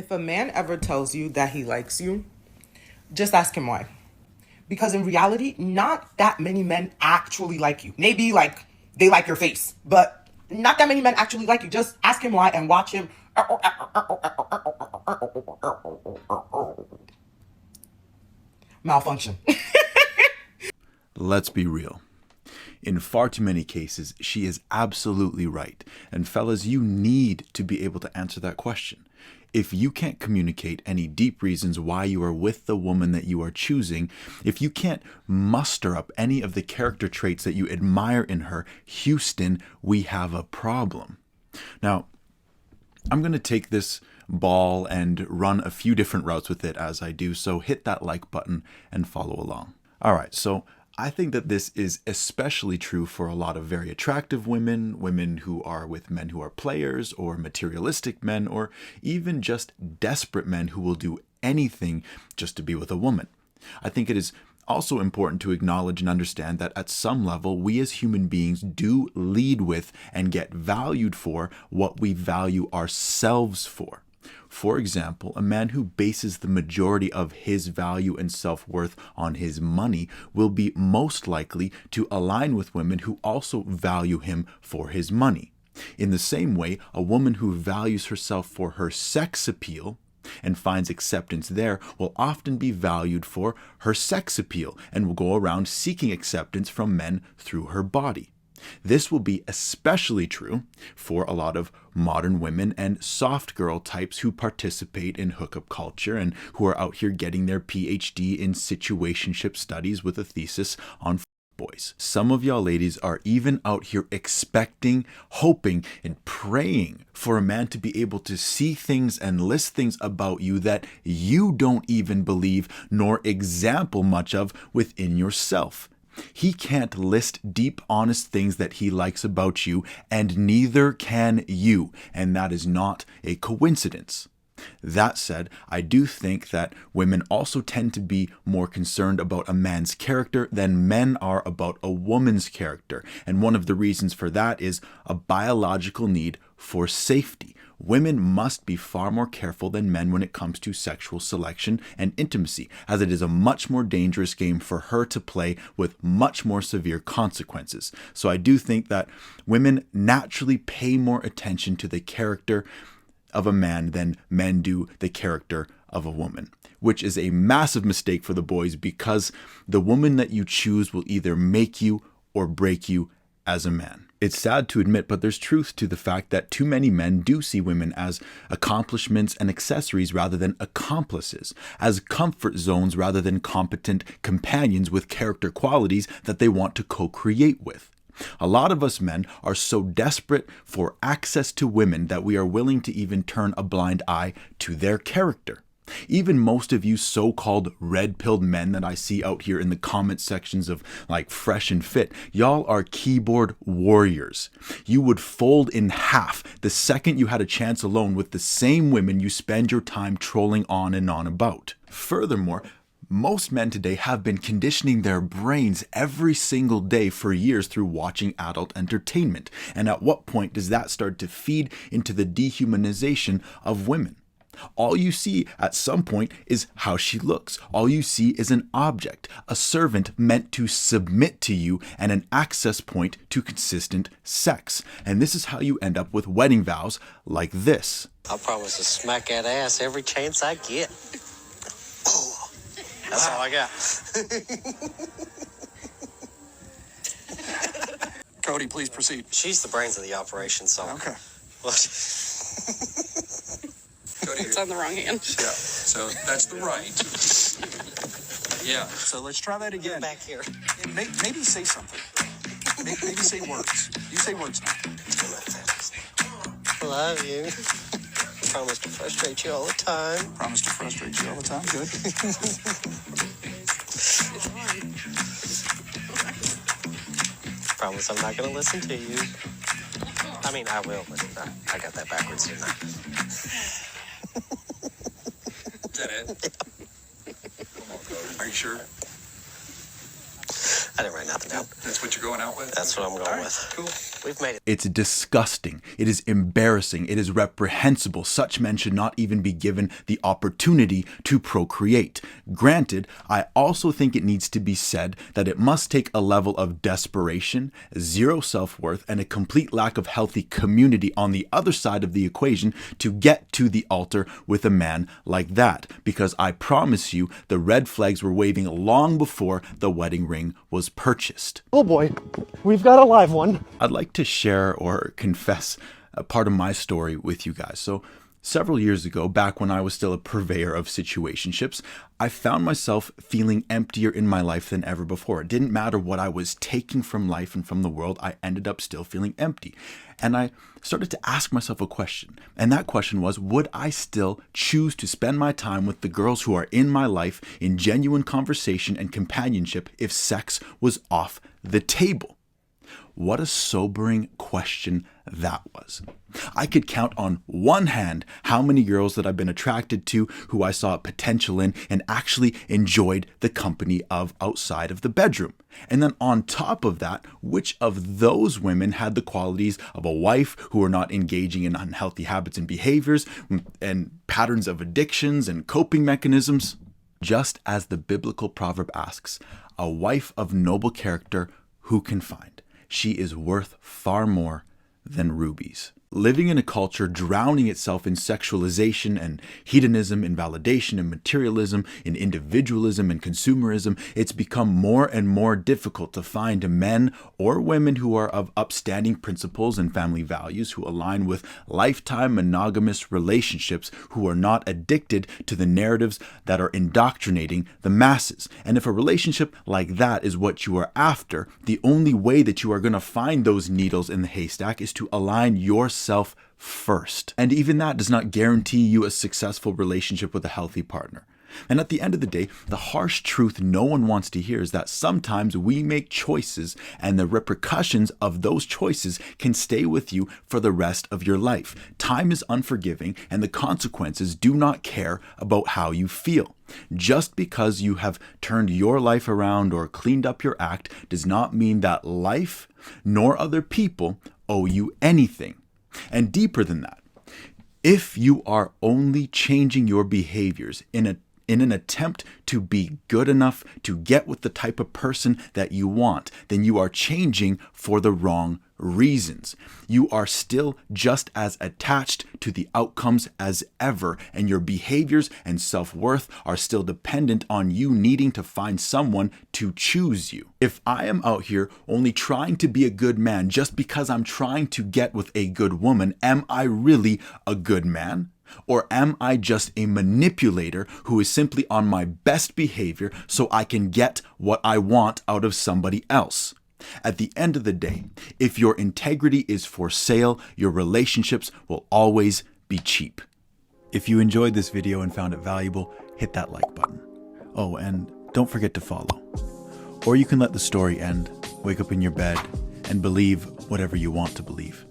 If a man ever tells you that he likes you, just ask him why. Because in reality, not that many men actually like you. Maybe like they like your face, but not that many men actually like you. Just ask him why and watch him malfunction. Let's be real. In far too many cases, she is absolutely right. And fellas, you need to be able to answer that question. If you can't communicate any deep reasons why you are with the woman that you are choosing, if you can't muster up any of the character traits that you admire in her, Houston, we have a problem. Now, I'm going to take this ball and run a few different routes with it as I do, so hit that like button and follow along. All right, so I think that this is especially true for a lot of very attractive women, women who are with men who are players, or materialistic men, or even just desperate men who will do anything just to be with a woman. I think it is also important to acknowledge and understand that at some level, we as human beings do lead with and get valued for what we value ourselves for. For example, a man who bases the majority of his value and self-worth on his money will be most likely to align with women who also value him for his money. In the same way, a woman who values herself for her sex appeal and finds acceptance there will often be valued for her sex appeal and will go around seeking acceptance from men through her body. This will be especially true for a lot of modern women and soft girl types who participate in hookup culture and who are out here getting their PhD in situationship studies with a thesis on boys. Some of y'all ladies are even out here expecting, hoping, and praying for a man to be able to see things and list things about you that you don't even believe nor example much of within yourself. He can't list deep, honest things that he likes about you, and neither can you, and that is not a coincidence. That said, I do think that women also tend to be more concerned about a man's character than men are about a woman's character, and one of the reasons for that is a biological need for safety. Women must be far more careful than men when it comes to sexual selection and intimacy, as it is a much more dangerous game for her to play with much more severe consequences. So I do think that women naturally pay more attention to the character of a man than men do the character of a woman, which is a massive mistake for the boys because the woman that you choose will either make you or break you as a man. It's sad to admit, but there's truth to the fact that too many men do see women as accomplishments and accessories rather than accomplices, as comfort zones rather than competent companions with character qualities that they want to co-create with. A lot of us men are so desperate for access to women that we are willing to even turn a blind eye to their character. Even most of you so-called red-pilled men that I see out here in the comment sections of like Fresh and Fit, y'all are keyboard warriors. You would fold in half the second you had a chance alone with the same women you spend your time trolling on and on about. Furthermore, most men today have been conditioning their brains every single day for years through watching adult entertainment. And at what point does that start to feed into the dehumanization of women? All you see at some point is how she looks. All you see is an object, a servant meant to submit to you, and an access point to consistent sex. And this is how you end up with wedding vows like this. I promise to smack that ass every chance I get. Oh, that's all I got. Cody, please proceed. She's the brains of the operation, so. Okay. Well, Cody, It's on the wrong hand. yeah, so that's the right. Yeah, so let's try that again. back here. And maybe say something. Maybe say words. You say words now. Love you. Promise to frustrate you all the time. Promise to frustrate you all the time. Good. Promise I'm not going to listen to you. I mean, I will, but I got that backwards, didn't I? Is that it? Come on, Cody. Are you sure? I didn't write nothing down. That's what you're going out with? That's what I'm going All right, with. cool. We've made it. It's disgusting. It is embarrassing. It is reprehensible. Such men should not even be given the opportunity to procreate. Granted, I also think it needs to be said that it must take a level of desperation, zero self-worth, and a complete lack of healthy community on the other side of the equation to get to the altar with a man like that. Because I promise you, the red flags were waving long before the wedding ring was purchased. Oh boy, we've got a live one. I'd like to share or confess a part of my story with you guys. So several years ago, back when I was still a purveyor of situationships, I found myself feeling emptier in my life than ever before. It didn't matter what I was taking from life and from the world, I ended up still feeling empty. And I started to ask myself a question. And that question was, would I still choose to spend my time with the girls who are in my life in genuine conversation and companionship if sex was off the table? What a sobering question that was. I could count on one hand how many girls that I've been attracted to, who I saw potential in, and actually enjoyed the company of outside of the bedroom. And then on top of that, which of those women had the qualities of a wife who were not engaging in unhealthy habits and behaviors and patterns of addictions and coping mechanisms? Just as the biblical proverb asks, a wife of noble character who can find? She is worth far more than rubies. Living in a culture drowning itself in sexualization and hedonism, in validation and materialism, in individualism and consumerism, it's become more and more difficult to find men or women who are of upstanding principles and family values, who align with lifetime monogamous relationships, who are not addicted to the narratives that are indoctrinating the masses. And if a relationship like that is what you are after, the only way that you are going to find those needles in the haystack is to align yourself first. And even that does not guarantee you a successful relationship with a healthy partner. And at the end of the day, the harsh truth no one wants to hear is that sometimes we make choices and the repercussions of those choices can stay with you for the rest of your life. Time is unforgiving and the consequences do not care about how you feel. Just because you have turned your life around or cleaned up your act does not mean that life nor other people owe you anything. And deeper than that, if you are only changing your behaviors in an attempt to be good enough to get with the type of person that you want, then you are changing for the wrong reasons. You are still just as attached to the outcomes as ever, and your behaviors and self-worth are still dependent on you needing to find someone to choose you. If I am out here only trying to be a good man just because I'm trying to get with a good woman, am I really a good man? Or am I just a manipulator who is simply on my best behavior so I can get what I want out of somebody else? At the end of the day, if your integrity is for sale, your relationships will always be cheap. If you enjoyed this video and found it valuable, hit that like button. Oh, and don't forget to follow. Or you can let the story end, wake up in your bed, and believe whatever you want to believe.